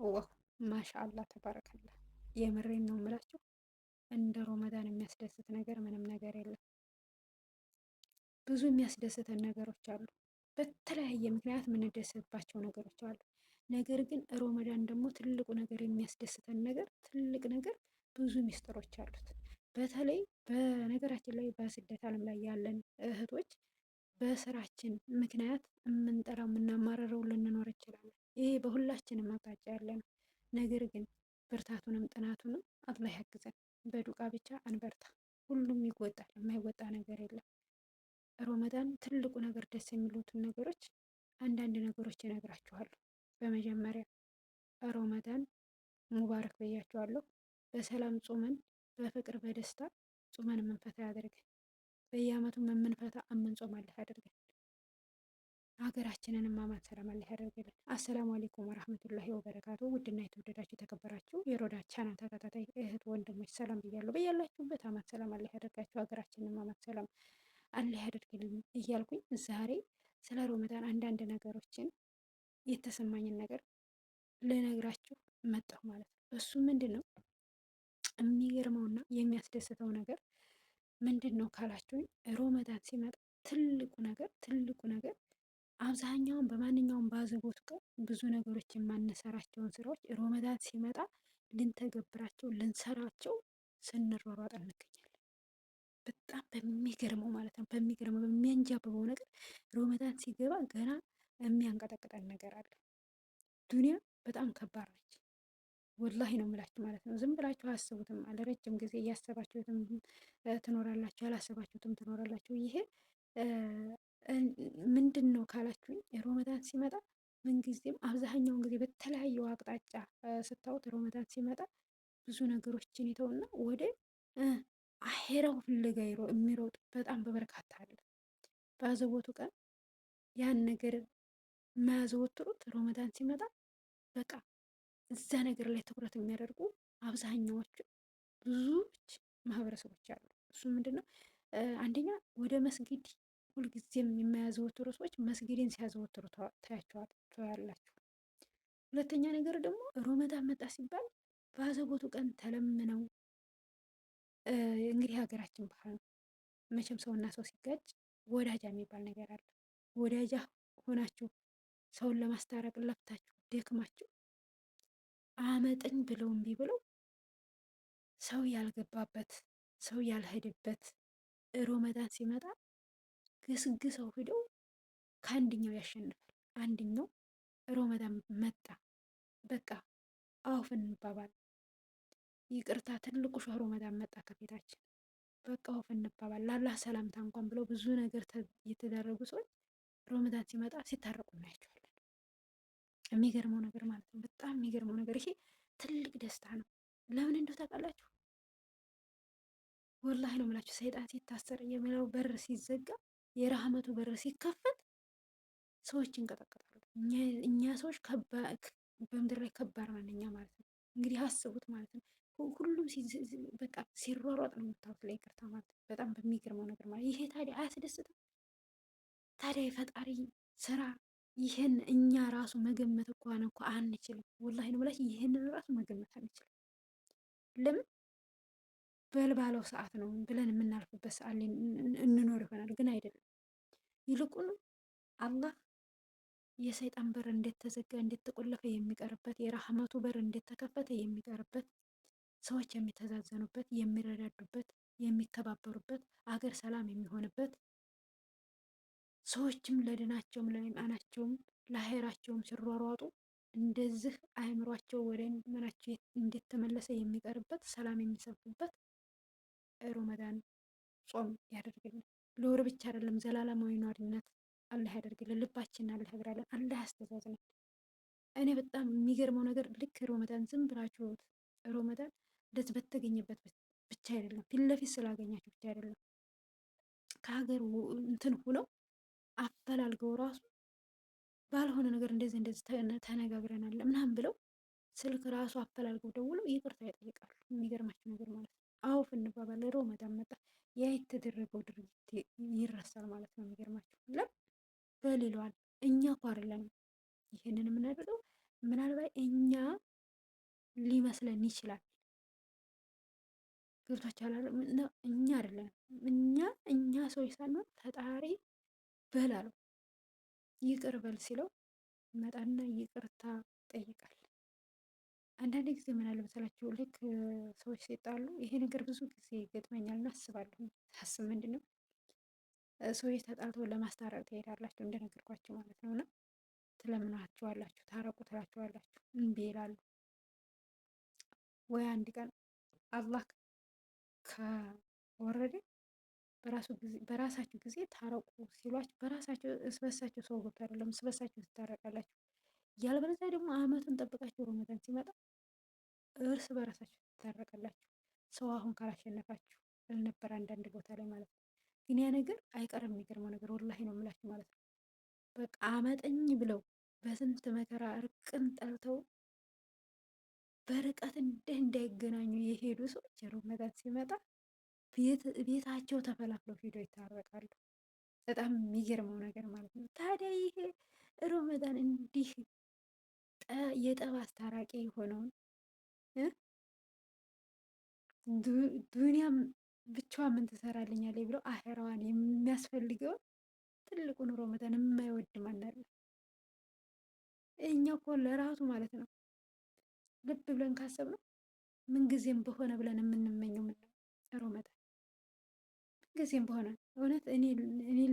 ዋው ማሻአላ ተባረከላ። የምሬን ነው የምላችሁ። እንደ ሮመዳን የሚያስደስት ነገር ምንም ነገር የለም። ብዙ የሚያስደስተን ነገሮች አሉ። በተለያየ ምክንያት የምንደሰትባቸው ነገሮች አሉ። ነገር ግን ሮመዳን ደግሞ ትልቁ ነገር የሚያስደስተን ነገር ትልቅ ነገር ብዙ ሚስጥሮች አሉት። በተለይ በነገራችን ላይ በስደት ዓለም ላይ ያለን እህቶች በስራችን ምክንያት የምንጠራው የምናማረረው ልንኖር እንችላለን። ይሄ በሁላችንም አቅጣጫ ያለ ነው። ነገር ግን ብርታቱንም ጥናቱንም አላህ ያግዘን። በዱቃ ብቻ አንበርታ። ሁሉም ይወጣል፣ የማይወጣ ነገር የለም። ሮመዳን ትልቁ ነገር ደስ የሚሉትን ነገሮች አንዳንድ ነገሮች እነግራችኋለሁ። በመጀመሪያ ሮመዳን ሙባረክ ብያችኋለሁ። በሰላም ጾመን በፍቅር በደስታ ጾመን የምንፈታ ያደርገን። በየአመቱም የምንፈታ የምንጾም አላህ ያደርገን። ሀገራችንን አማን ሰላም አላህ ያደርግልን። አሰላሙ አለይኩም ወራህመቱላሂ ወበረካቱ። ውድና የተወደዳችሁ የተከበራችሁ የሮዳ ቻናል ተከታታይ እህት ወንድሞች ሰላም ብያለሁ። በያላችሁበት አማን ሰላም አላህ ያደርጋችሁ። ሀገራችንን አማን ሰላም አላህ ያደርግልን እያልኩኝ ዛሬ ስለ ሮመዳን አንዳንድ ነገሮችን የተሰማኝን ነገር ልነግራችሁ መጣሁ ማለት ነው። እሱ ምንድን ነው የሚገርመውና የሚያስደስተው ነገር ምንድን ነው ካላችሁኝ፣ ሮመዳን ሲመጣ ትልቁ ነገር አብዛኛውን በማንኛውም ባዘቦት ቀን ብዙ ነገሮች የማንሰራቸውን ስራዎች ሮመዳን ሲመጣ ልንተገብራቸው ልንሰራቸው ስንሯሯጥ እንገኛለን። በጣም በሚገርመው ማለት ነው፣ በሚገርመው በሚያንጃብበው ነገር ሮመዳን ሲገባ ገና የሚያንቀጠቅጠን ነገር አለ። ዱንያ በጣም ከባድ ነች። ወላሂ ነው የምላችሁ ማለት ነው። ዝም ብላችሁ አስቡትም አለ ረጅም ጊዜ እያሰባችሁትም ትኖራላችሁ፣ ያላሰባችሁትም ትኖራላችሁ። ይሄ ምንድን ነው ካላችሁኝ፣ ሮመዳን ሲመጣ ምንጊዜም አብዛኛውን ጊዜ በተለያየው አቅጣጫ ስታዩት ሮመዳን ሲመጣ ብዙ ነገሮችን ይተውና ወደ አሄራው ፍለጋ የሚሮጥ በጣም በበርካታ አለ። በአዘቦቱ ቀን ያን ነገር የማያዘወትሩት ሮመዳን ሲመጣ በቃ እዛ ነገር ላይ ትኩረት የሚያደርጉ አብዛኛዎቹ ብዙዎች ማህበረሰቦች አሉ። እሱ ምንድነው አንደኛ ወደ መስጊድ ሁልጊዜም የማያዘወትሩ ሰዎች መስጊድን ሲያዘወትሩ ታያላችሁ። ሁለተኛ ነገር ደግሞ ሮመዳን መጣ ሲባል በአዘቦቱ ቀን ተለምነው እንግዲህ ሀገራችን ባህል ነው መቼም ሰውና ሰው ሲጋጭ ወዳጃ የሚባል ነገር አለ። ወዳጃ ሆናችሁ ሰውን ለማስታረቅ ለፍታችሁ ደክማችሁ አመጥን ብለው እምቢ ብለው ሰው ያልገባበት ሰው ያልሄደበት ሮመዳን ሲመጣ ግስግሰው ሂደው ከአንድኛው ያሸንፋል። አንድኛው ሮመዳን መጣ በቃ አውፍ እንባባል፣ ይቅርታ ትልቁ ሸህ ሮመዳን መጣ ከፊታችን በቃ አውፍ እንባባል፣ ላላህ ሰላምታ እንኳን ብለው ብዙ ነገር የተደረጉ ሰዎች ሮመዳን ሲመጣ ሲታረቁ እናያቸዋለን። የሚገርመው ነገር ማለት ነው፣ በጣም የሚገርመው ነገር ይሄ ትልቅ ደስታ ነው። ለምን እንደው ታውቃላችሁ? ወላሂ ነው የምላችሁ፣ ሰይጣን ሲታሰር የሚለው በር ሲዘጋ የረህመቱ በር ሲከፈት ሰዎች ይንቀጠቀጣሉ። እኛ ሰዎች በምድር ላይ ከባድ ነን እኛ ማለት ነው። እንግዲህ አስቡት ማለት ነው። ሁሉም በቃ ሲሯሯጥ ነው የምታዩት ላይ ይቅርታ ማለት ነው። በጣም በሚገርመው ነገር ማለት ይሄ ታዲያ አያስደስትም? ታዲያ የፈጣሪ ስራ ይህን እኛ ራሱ መገመት እንኳን አንችልም። ወላሂ ነው ብላችሁ ይህንን ራሱ መገመት አንችልም። ለምን በልባለው ሰዓት ነው ብለን የምናልፍበት ሰዓት ላይ እንኖር ይሆናል፣ ግን አይደለም። ይልቁኑ አላህ የሰይጣን በር እንዴት ተዘጋ እንዴት ተቆለፈ የሚቀርበት፣ የራህመቱ በር እንዴት ተከፈተ የሚቀርበት፣ ሰዎች የሚተዛዘኑበት፣ የሚረዳዱበት፣ የሚከባበሩበት፣ አገር ሰላም የሚሆንበት፣ ሰዎችም ለድናቸውም ለኢማናቸውም ለአሄራቸውም ሲሯሯጡ እንደዚህ አእምሯቸው ወደ ኢማናቸው እንዴት ተመለሰ የሚቀርበት፣ ሰላም የሚሰፍበት ሮመዳን ጾም ያደርግልን። ለወር ብቻ አይደለም ዘላለማዊ ኗሪነት አላህ ያደርግልን። ልባችንን አላህ ያግራለን፣ አላህ ያስተዛዝናል። እኔ በጣም የሚገርመው ነገር ልክ ሮመዳን ዝም ብላችሁ ሮመዳን እንደዚህ በተገኘበት ብቻ አይደለም፣ ፊት ለፊት ስላገኛችሁ ብቻ አይደለም፣ ከሀገር እንትን ሁነው አፈላልገው ራሱ ባልሆነ ነገር እንደዚህ ተነጋግረናል ምናምን ብለው ስልክ ራሱ አፈላልገው ደውለው ይቅርታ ይጠይቃሉ። የሚገርማችሁ ነገር ማለት ነው። አውፍ እንባባል ሮመዳን መጣ ያ የተደረገው ድርጊት ይረሳል ማለት ነው። የሚገርማችሁ በሌሏል እኛ እኮ አይደለንም ይህንን የምናደርገው። ምናልባት እኛ ሊመስለን ይችላል። ገብቷችኋል አይደል? እኛ አይደለም እኛ ሰዎች ሳንሆን ፈጣሪ በል አለው። ይቅር በል ሲለው መጣና ይቅርታ ይጠይቃል። አንዳንድ ጊዜ ምን አለ መሰላችሁ፣ ልክ ሰዎች ሲጣሉ ይሄ ነገር ብዙ ጊዜ ይገጥመኛል እና አስባለሁ። ሳስብ ምንድን ነው ሰዎች ተጣልተው ለማስታረቅ ትሄዳላችሁ እንደነገርኳችሁ ማለት ነው። እና ትለምናችኋላችሁ፣ ታረቁ ትላችኋላችሁ፣ እምቢ ይላሉ። ወይ አንድ ቀን አላህ ከወረደ በራሳችሁ ጊዜ ታረቁ ሲሏችሁ በራሳችሁ እስበሳችሁ ሰው ገብቶ አይደለም እስበሳችሁ ትታረቃላችሁ። ያለበለዚያ ደግሞ አመቱን ጠብቃችሁ ረመዳን ሲመጣ እርስ በራሳችሁ ትታረቃላችሁ። ሰው አሁን ካላሸነፋችሁ አልነበር አንዳንድ ቦታ ላይ ማለት ነው። ግን ያ ነገር አይቀርም። የሚገርመው ነገር ወላሂ ነው የምላችሁ ማለት ነው። በቃ አመጠኝ ብለው በስንት መከራ እርቅን ጠልተው በርቀት እንዳይገናኙ የሄዱ ሰዎች ረመዳን ሲመጣ ቤታቸው ተፈላፍለው ሄደው ይታረቃሉ። በጣም የሚገርመው ነገር ማለት ነው። ታዲያ ይሄ ረመዳን እንዲህ የጠብ አስታራቂ የሆነውን ዱንያም ብቻዋ ምን ትሰራልኛለች ብለው አሄራዋን የሚያስፈልገውን ትልቁን ረመዳን የማይወድ ማን አለ? እኛ እኮ ለራሱ ማለት ነው ልብ ብለን ካሰብነው ምንጊዜም በሆነ ብለን የምንመኘው ምን ረመዳን ምንጊዜም በሆነ እውነት እኔ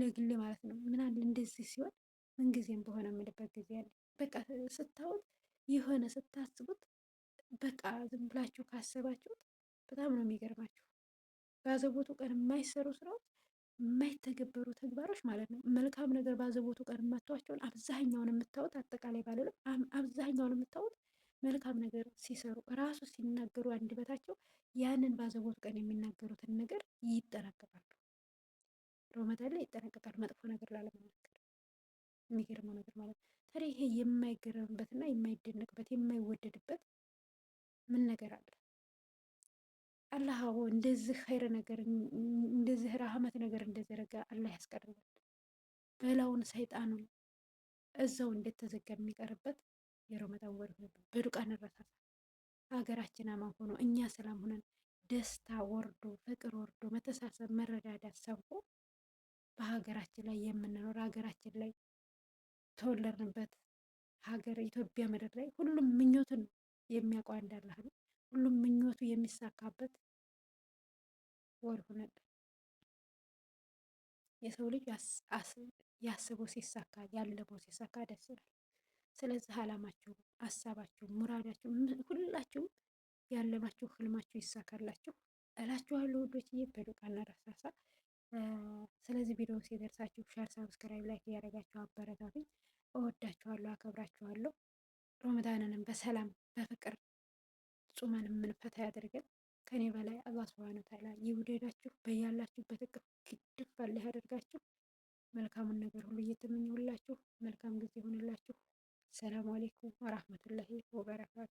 ለግሌ ማለት ነው ምን አለ እንደዚህ ሲሆን ምንጊዜም በሆነ የምልበት ጊዜ አለ። በቃ ስታዩት የሆነ ስታስቡት በቃ ዝም ብላችሁ ካሰባችሁት በጣም ነው የሚገርማችሁ። ባዘቦቱ ቀን የማይሰሩ ስራዎች፣ የማይተገበሩ ተግባሮች ማለት ነው። መልካም ነገር ባዘቦቱ ቀን የማታዋቸውን አብዛኛውን የምታዩት አጠቃላይ ባለለም አብዛኛውን የምታዩት መልካም ነገር ሲሰሩ እራሱ ሲናገሩ አንደበታቸው ያንን ባዘቦቱ ቀን የሚናገሩትን ነገር ይጠነቀቃሉ። ረመዳን ላይ ይጠነቀቃል መጥፎ ነገር ላለመናገር። የሚገርመው ነገር ማለት ነው። ታዲያ ይሄ የማይገረምበትና የማይደነቅበት የማይወደድበት ምን ነገር አለ? አላህ እንደዚህ ኸይር ነገር እንደዚህ ራህመት ነገር እንደዘረጋ አላህ ያስቀርባል። በላውን ሰይጣኑን እዛው እንደተዘጋ የሚቀርበት የረመዳን ወር ነበር። በዱቃ እንረሳሳ። ሀገራችን አማን ሆኖ እኛ ሰላም ሆነን ደስታ ወርዶ ፍቅር ወርዶ መተሳሰብ መረዳዳት ሰብኮ በሀገራችን ላይ የምንኖር ሀገራችን ላይ ተወለድንበት ሀገር ኢትዮጵያ ምድር ላይ ሁሉም ምኞቱን የሚያውቀው እንዳላህ ነው። ሁሉም ምኞቱ የሚሳካበት ወር ሆነን የሰው ልጅ ያስበው ሲሳካ ያለመው ሲሳካ ደስ ይላል። ስለዚህ አላማችሁ፣ ሀሳባችሁ፣ ሙራዳችሁ ሁላችሁም ያለማችሁ ህልማችሁ ይሳካላችሁ እላችኋለሁ ውዶችዬ። በዱቃ እንረሳሳ። ስለዚህ ቪዲዮ ሲደርሳችሁ ሸር፣ ሰብስክራይብ፣ ላይክ እያደረጋችሁ አበረታቱኝ። እወዳችኋለሁ፣ አከብራችኋለሁ። ረመዳንንም በሰላም በፍቅር ጾመን የምንፈታ ያደርገን። ከኔ በላይ አላህ ሱብሃነሁ ወተዓላ ይውደዳችሁ። በያላችሁበት እቅፍ ግድፍ አላህ ያደርጋችሁ። መልካሙን ነገር ሁሉ እየተመኘሁላችሁ መልካም ጊዜ ይሆንላችሁ። ሰላም አለይኩም ወራህመቱላሂ ወበረካቱ።